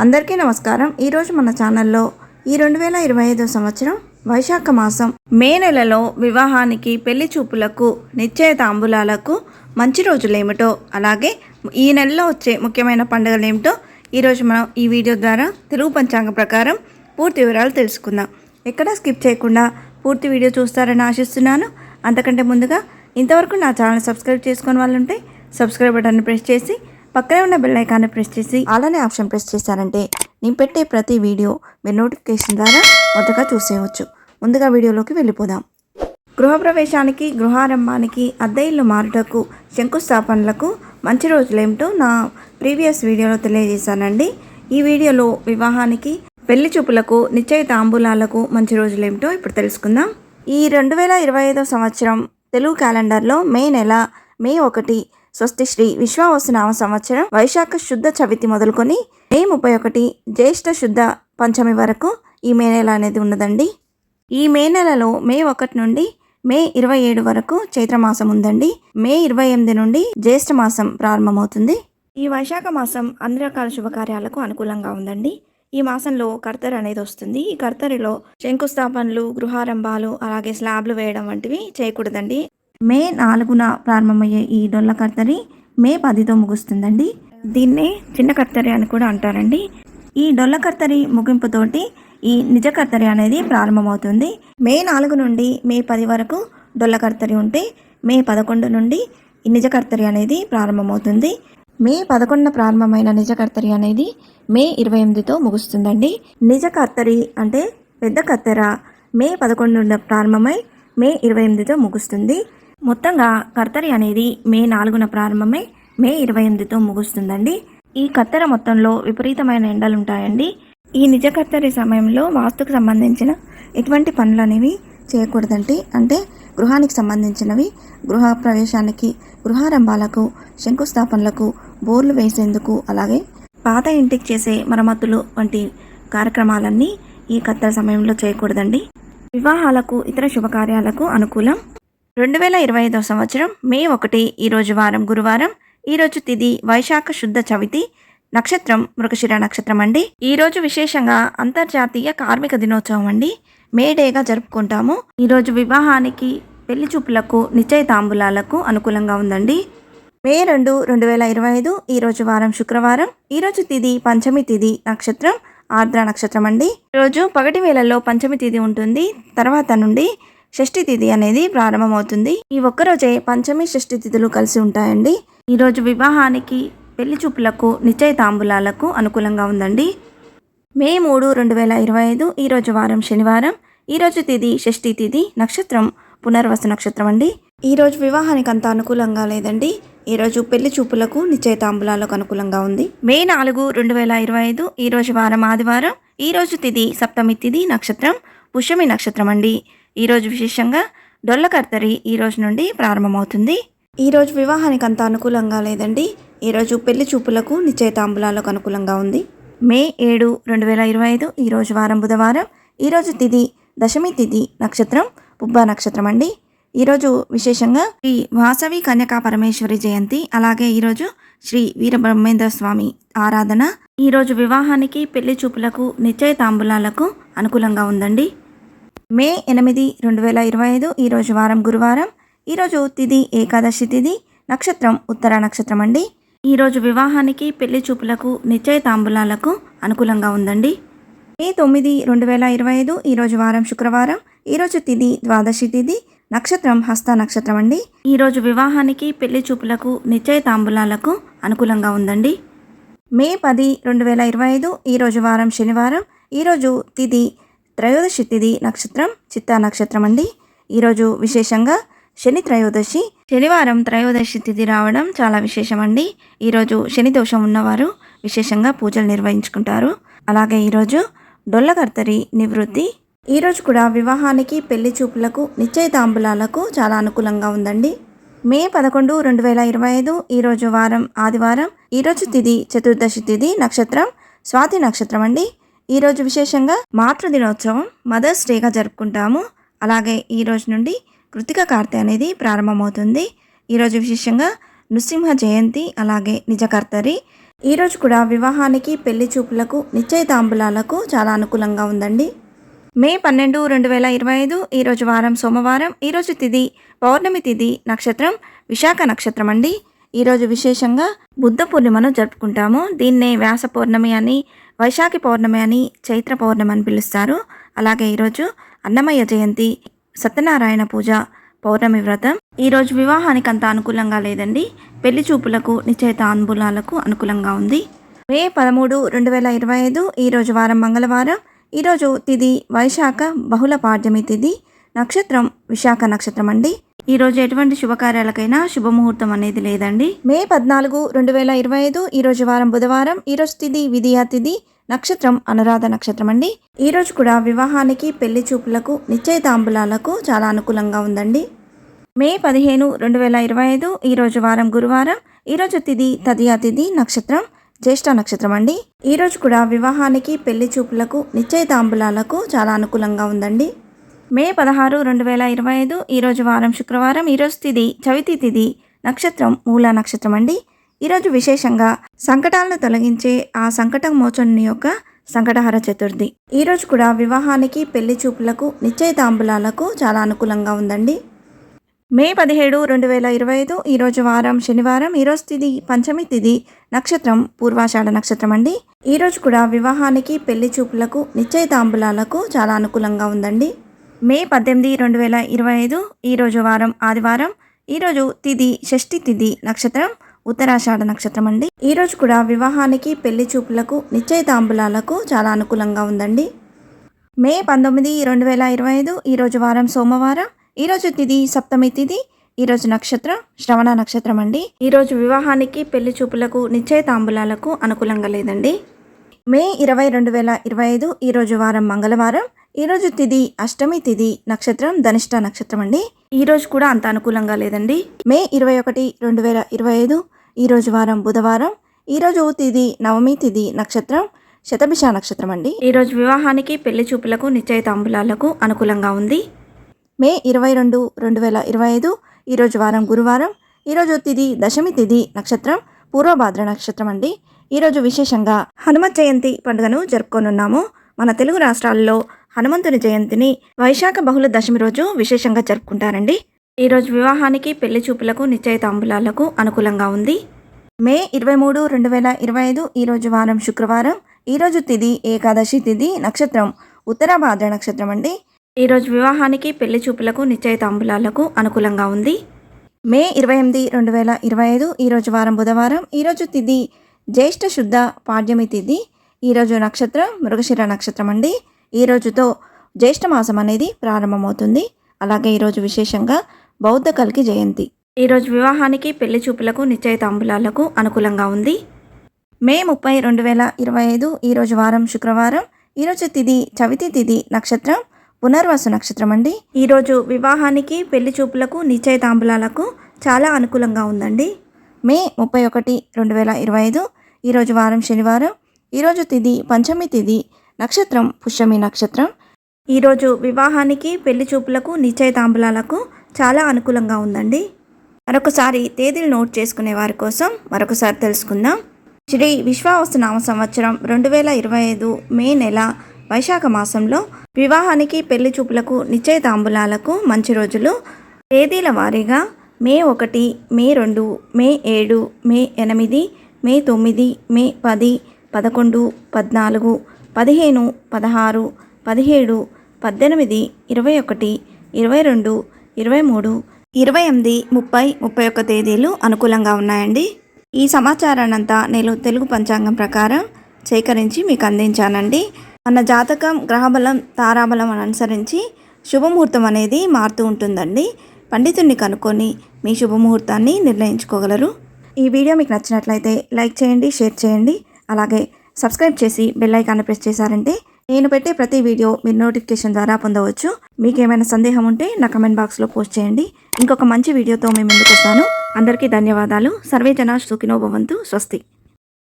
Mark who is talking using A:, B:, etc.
A: అందరికీ నమస్కారం। ఈరోజు మన ఛానల్లో ఈ 2025 సంవత్సరం వైశాఖ మాసం మే నెలలో వివాహానికి, పెళ్లి చూపులకు, నిశ్చయ తాంబూలాలకు మంచి రోజులేమిటో, అలాగే ఈ నెలలో వచ్చే ముఖ్యమైన పండుగలు ఏమిటో ఈరోజు మనం ఈ వీడియో ద్వారా తెలుగు పంచాంగం ప్రకారం పూర్తి వివరాలు తెలుసుకుందాం। ఎక్కడ స్కిప్ చేయకుండా పూర్తి వీడియో చూస్తారని ఆశిస్తున్నాను। అంతకంటే ముందుగా ఇంతవరకు నా ఛానల్ సబ్స్క్రైబ్ చేసుకుని వాళ్ళు ఉంటే సబ్స్క్రైబ్ బటన్ని ప్రెస్ చేసి పక్కనే ఉన్న బెల్ ఐకాన్ని ప్రెస్ చేసి ఆల్ అనే ఆప్షన్ ప్రెస్ చేశారంటే నేను పెట్టే ప్రతి వీడియో మీరు నోటిఫికేషన్ ద్వారా మొదటగా చూసేయవచ్చు। ముందుగా వీడియోలోకి వెళ్ళిపోదాం। గృహప్రవేశానికి, గృహారంభానికి, అద్దె ఇల్లు మారుటకు, శంకుస్థాపనలకు మంచి రోజులేమిటో నా ప్రీవియస్ వీడియోలో తెలియజేశానండి। ఈ వీడియోలో వివాహానికి, పెళ్లి చూపులకు, నిశ్చయ తాంబూలాలకు మంచి రోజులేమిటో ఇప్పుడు తెలుసుకుందాం। ఈ 2025 సంవత్సరం తెలుగు క్యాలెండర్లో మే నెల మే 1 స్వస్తి శ్రీ విశ్వావసునామ సంవత్సరం వైశాఖ శుద్ధ చవితి మొదలుకొని మే 31 జ్యేష్ఠ శుద్ధ పంచమి వరకు ఈ మే నెల అనేది ఉన్నదండి। ఈ మే నెలలో మే 1 నుండి మే 27 వరకు చైత్రమాసం ఉందండి। మే 28 నుండి జ్యేష్ఠ మాసం ప్రారంభమవుతుంది। ఈ వైశాఖ మాసం అన్ని రకాల శుభకార్యాలకు అనుకూలంగా ఉందండి। ఈ మాసంలో కర్తరి అనేది వస్తుంది। ఈ కర్తరిలో శంకుస్థాపనలు, గృహారంభాలు, అలాగే స్లాబ్లు వేయడం వంటివి చేయకూడదండి। మే 4న ప్రారంభమయ్యే ఈ డొల్ల కర్తరి మే 10తో ముగుస్తుందండి। దీన్నే చిన్న కర్తరి అని కూడా అంటారండి। ఈ డొల్ల కర్తరి ముగింపుతోటి ఈ నిజ కర్తరి అనేది ప్రారంభమవుతుంది। మే 4 నుండి మే 10 వరకు డొల్ల కర్తరి ఉంటే మే 11 నుండి ఈ నిజ కర్తరి అనేది ప్రారంభమవుతుంది। మే 11న ప్రారంభమైన నిజ కర్తరి అనేది మే 28తో ముగుస్తుందండి। నిజ కర్తరి అంటే పెద్ద కత్తెర మే 11 ప్రారంభమై మే 28తో ముగుస్తుంది। మొత్తంగా కర్తరి అనేది మే 4న ప్రారంభమై మే 28తో ముగుస్తుందండి। ఈ కత్తెర మొత్తంలో విపరీతమైన ఎండలు ఉంటాయండి। ఈ నిజ కర్తరి సమయంలో వాస్తుకు సంబంధించిన ఎటువంటి పనులు అనేవి చేయకూడదండి। అంటే గృహానికి సంబంధించినవి, గృహ ప్రవేశానికి, గృహారంభాలకు, శంకుస్థాపనలకు, బోర్లు వేసేందుకు, అలాగే పాత ఇంటికి చేసే మరమ్మతులు వంటి కార్యక్రమాలన్నీ ఈ కత్తెర సమయంలో చేయకూడదండి। వివాహాలకు, ఇతర శుభకార్యాలకు అనుకూలం। 2025 సంవత్సరం మే 1 ఈరోజు వారం గురువారం, ఈరోజు తిథి వైశాఖ శుద్ధ చవితి, నక్షత్రం మృగశిర నక్షత్రం అండి। ఈరోజు విశేషంగా అంతర్జాతీయ కార్మిక దినోత్సవం అండి, మే డేగా జరుపుకుంటాము। ఈరోజు వివాహానికి, పెళ్లి చూపులకు, నిశ్చయ తాంబూలాలకు అనుకూలంగా ఉందండి। మే 2 2025 ఈరోజు వారం శుక్రవారం, ఈరోజు తిథి పంచమి తిథి, నక్షత్రం ఆర్ద్ర నక్షత్రం అండి। ఈరోజు పగటి వేళల్లో పంచమి తిథి ఉంటుంది, తర్వాత నుండి షష్ఠి తిథి అనేది ప్రారంభమవుతుంది। ఈ ఒక్కరోజే పంచమి, షష్ఠి తిథులు కలిసి ఉంటాయండి। ఈరోజు వివాహానికి, పెళ్లి చూపులకు, నిశ్చయ తాంబూలాలకు అనుకూలంగా ఉందండి। మే 3 2025 ఈరోజు వారం శనివారం, ఈరోజు తిథి షష్ఠి తిథి, నక్షత్రం పునర్వసు నక్షత్రం అండి। ఈరోజు వివాహానికి అంత అనుకూలంగా లేదండి। ఈరోజు పెళ్లి చూపులకు, నిశ్చయ తాంబూలాలకు అనుకూలంగా ఉంది। మే 4 2025 ఈరోజు వారం ఆదివారం, ఈరోజు తిథి సప్తమి తిథి, నక్షత్రం పుష్యమి నక్షత్రం అండి। ఈరోజు విశేషంగా డొల్ల కర్తరి ఈరోజు నుండి ప్రారంభమవుతుంది। ఈరోజు వివాహానికి అంత అనుకూలంగా లేదండి। ఈరోజు పెళ్లి చూపులకు, నిశ్చయ తాంబూలాలకు అనుకూలంగా ఉంది। మే 7 2025 ఈరోజు వారం బుధవారం, ఈరోజు తిథి దశమి తిథి, నక్షత్రం పుబ్బ నక్షత్రం అండి। ఈరోజు విశేషంగా శ్రీ వాసవి కన్యకా పరమేశ్వరి జయంతి, అలాగే ఈరోజు శ్రీ వీరబ్రహ్మేంద్ర స్వామి ఆరాధన। ఈరోజు వివాహానికి, పెళ్లి చూపులకు, నిశ్చయ తాంబూలాలకు అనుకూలంగా ఉందండి। మే 8 2025 ఈరోజు వారం గురువారం, ఈరోజు తిథి ఏకాదశి తిథి, నక్షత్రం ఉత్తర నక్షత్రం అండి। ఈరోజు వివాహానికి, పెళ్లి చూపులకు, నిశ్చయ తాంబూలాలకు అనుకూలంగా ఉందండి। మే 9 2025 ఈరోజు వారం శుక్రవారం, ఈరోజు తిథి ద్వాదశి తిథి, నక్షత్రం హస్త నక్షత్రం అండి। ఈరోజు వివాహానికి, పెళ్లి చూపులకు, నిశ్చయ తాంబూలాలకు అనుకూలంగా ఉందండి। మే 10 2025 ఈరోజు వారం శనివారం, ఈరోజు తిథి త్రయోదశి తిథి, నక్షత్రం చిత్తా నక్షత్రం అండి। ఈరోజు విశేషంగా శని త్రయోదశి, శనివారం త్రయోదశి తిథి రావడం చాలా విశేషం అండి। ఈరోజు శని దోషం ఉన్నవారు విశేషంగా పూజలు నిర్వహించుకుంటారు। అలాగే ఈరోజు డొల్ల కర్తరి నివృత్తి। ఈరోజు కూడా వివాహానికి, పెళ్లి చూపులకు, నిశ్చయ తాంబూలాలకు చాలా అనుకూలంగా ఉందండి। మే 11 2025 ఈరోజు వారం ఆదివారం, ఈరోజు తిథి చతుర్దశి తిథి, నక్షత్రం స్వాతి నక్షత్రం అండి। ఈరోజు విశేషంగా మాతృ దినోత్సవం, మదర్స్ డేగా జరుపుకుంటాము। అలాగే ఈ రోజు నుండి కృతిక కార్తె అనేది ప్రారంభమవుతుంది। ఈరోజు విశేషంగా నృసింహ జయంతి, అలాగే నిజ కర్తరి, ఈరోజు కూడా వివాహానికి, పెళ్లి చూపులకు, నిశ్చయితాంబులాలకు చాలా అనుకూలంగా ఉందండి. మే 12, 2025 ఈరోజు వారం సోమవారం. ఈరోజు తిథి పౌర్ణమి తిథి, నక్షత్రం విశాఖ నక్షత్రం అండి. ఈరోజు విశేషంగా బుద్ధ పూర్ణిమను జరుపుకుంటాము. దీన్నే వ్యాస పౌర్ణమి అని, వైశాఖి పౌర్ణమి అని, చైత్ర పౌర్ణమి అని పిలుస్తారు. అలాగే ఈరోజు అన్నమయ్య జయంతి, సత్యనారాయణ పూజ, పౌర్ణమి వ్రతం. ఈరోజు వివాహానికి అంత అనుకూలంగా లేదండి. పెళ్లి చూపులకు, నిశ్చయితాంబులాలకు అనుకూలంగా ఉంది. మే 13, 2025 ఈరోజు వారం మంగళవారం. ఈరోజు తిథి వైశాఖ బహుళ పాడ్యమి తిథి, నక్షత్రం విశాఖ నక్షత్రం అండి. ఈరోజు ఎటువంటి శుభకార్యాలకైనా శుభముహూర్తం అనేది లేదండి. మే 14, 2025 ఈరోజు వారం బుధవారం. ఈరోజు తిథి విధియా తిథి, నక్షత్రం అనురాధ నక్షత్రం అండి. ఈరోజు కూడా వివాహానికి, పెళ్లి చూపులకు, నిశ్చయితాంబులాలకు చాలా అనుకూలంగా ఉందండి. మే 15, 2025 ఈరోజు వారం గురువారం. ఈరోజు తిథి తదియా తిథి, నక్షత్రం జ్యేష్ఠ నక్షత్రం అండి. ఈరోజు కూడా వివాహానికి, పెళ్లి చూపులకు, నిశ్చయితాంబులాలకు చాలా అనుకూలంగా ఉందండి. మే 16, 2025 ఈరోజు వారం శుక్రవారం. ఈరోజు తిథి చవితి తిథి, నక్షత్రం మూలా నక్షత్రం అండి. ఈరోజు విశేషంగా సంకటాలను తొలగించే ఆ సంకట మోచనుని యొక్క సంకటహర చతుర్థి. ఈరోజు కూడా వివాహానికి, పెళ్లి చూపులకు, నిశ్చయితాంబులాలకు చాలా అనుకూలంగా ఉందండి. మే 17, 2025 ఈరోజు వారం శనివారం. ఈరోజు తిథి పంచమి తిథి, నక్షత్రం పూర్వాషాఢ నక్షత్రం అండి. ఈరోజు కూడా వివాహానికి, పెళ్లి చూపులకు, నిశ్చయితాంబులాలకు చాలా అనుకూలంగా ఉందండి. మే 18, 2025 ఈరోజు వారం ఆదివారం. ఈరోజు తిథి షష్ఠి తిథి, నక్షత్రం ఉత్తరాషాఢ నక్షత్రం అండి. ఈరోజు కూడా వివాహానికి, పెళ్లి చూపులకు, నిశ్చయితాంబులాలకు చాలా అనుకూలంగా ఉందండి. మే 19, 2025 ఈరోజు వారం సోమవారం. ఈరోజు తిథి సప్తమి తిథి, ఈరోజు నక్షత్రం శ్రవణ నక్షత్రం అండి. ఈరోజు వివాహానికి, పెళ్లి చూపులకు, నిశ్చయితాంబులాలకు అనుకూలంగా లేదండి. మే 20, 2025 ఈరోజు వారం మంగళవారం. ఈరోజు తిథి అష్టమి తిథి, నక్షత్రం ధనిష్ట నక్షత్రం అండి. ఈరోజు కూడా అంత అనుకూలంగా లేదండి. మే 21, 2025 ఈరోజు వారం బుధవారం. ఈరోజు తిథి నవమి తిథి, నక్షత్రం శతభిష నక్షత్రం అండి. ఈరోజు వివాహానికి, పెళ్లి చూపులకు, నిశ్చయితాంబులాలకు అనుకూలంగా ఉంది. మే 22, 2025 ఈరోజు వారం గురువారం. ఈరోజు తిథి దశమి తిథి, నక్షత్రం పూర్వభాద్ర నక్షత్రం అండి. ఈరోజు విశేషంగా హనుమత్ జయంతి పండుగను జరుపుకోనున్నాము. మన తెలుగు రాష్ట్రాల్లో హనుమంతుని జయంతిని వైశాఖ బహుళ దశమి రోజు విశేషంగా జరుపుకుంటారండి. ఈరోజు వివాహానికి, పెళ్లి చూపులకు, నిశ్చయితాంబులాలకు అనుకూలంగా ఉంది. మే 23, 2025 ఈరోజు వారం శుక్రవారం. ఈరోజు తిథి ఏకాదశి తిథి, నక్షత్రం ఉత్తరాభాద్ర నక్షత్రం అండి. ఈరోజు వివాహానికి, పెళ్లి చూపులకు, నిశ్చయితాంబులాలకు అనుకూలంగా ఉంది. మే 28, 2025 ఈరోజు వారం బుధవారం. ఈరోజు తిథి జ్యేష్ఠ శుద్ధ పాడ్యమి తిథి, ఈరోజు నక్షత్రం మృగశిర నక్షత్రం అండి. ఈ రోజుతో జ్యేష్ఠ మాసం అనేది ప్రారంభమవుతుంది. అలాగే ఈరోజు విశేషంగా బౌద్ధ కల్కి జయంతి. ఈరోజు వివాహానికి, పెళ్లి చూపులకు, నిశ్చయితాంబులాలకు అనుకూలంగా ఉంది. మే 30, 2025 ఈరోజు వారం శుక్రవారం. ఈరోజు తిథి చవితి తిథి, నక్షత్రం పునర్వసు నక్షత్రం అండి. ఈరోజు వివాహానికి, పెళ్లి చూపులకు, నిశ్చయితాంబులాలకు చాలా అనుకూలంగా ఉందండి. మే 31, 2025 ఈరోజు వారం శనివారం. ఈరోజు తిథి పంచమి తిథి, నక్షత్రం పుష్యమి నక్షత్రం. ఈరోజు వివాహానికి, పెళ్లి చూపులకు, నిశ్చయితాంబులాలకు చాలా అనుకూలంగా ఉందండి. మరొకసారి తేదీలు నోట్ చేసుకునే వారి కోసం మరొకసారి తెలుసుకుందాం. శ్రీ విశ్వావసునామ సంవత్సరం 2025 మే నెల వైశాఖ మాసంలో వివాహానికి, పెళ్లి చూపులకు, నిశ్చయితాంబులాలకు మంచి రోజులు. తేదీల వారీగా మే 1, మే 2, మే 7, మే 8, మే 9, మే 10, 11, 14, 15, 16, 17, 18, 21, 22, 23, 28, 30, 31 తేదీలు అనుకూలంగా ఉన్నాయండి. ఈ సమాచారాన్నంతా నేను తెలుగు పంచాంగం ప్రకారం సేకరించి మీకు అందించానండి. మన జాతకం, గ్రహబలం, తారాబలం అనుసరించి శుభముహూర్తం అనేది మారుతూ ఉంటుందండి. పండితుడిని కనుక్కొని మీ శుభముహూర్తాన్ని నిర్ణయించుకోగలరు. ఈ వీడియో మీకు నచ్చినట్లయితే లైక్ చేయండి, షేర్ చేయండి. అలాగే సబ్స్క్రైబ్ చేసి బెల్ ఐకాన్ని ప్రెస్ చేశారంటే నేను పెట్టే ప్రతి వీడియో మీరు నోటిఫికేషన్ ద్వారా పొందవచ్చు. మీకు ఏమైనా సందేహం ఉంటే నా కమెంట్ బాక్స్లో పోస్ట్ చేయండి. ఇంకొక మంచి వీడియోతో మేము ముందుకు వస్తాను. అందరికీ ధన్యవాదాలు. సర్వే జనా సుఖినో భవంతు. స్వస్తి.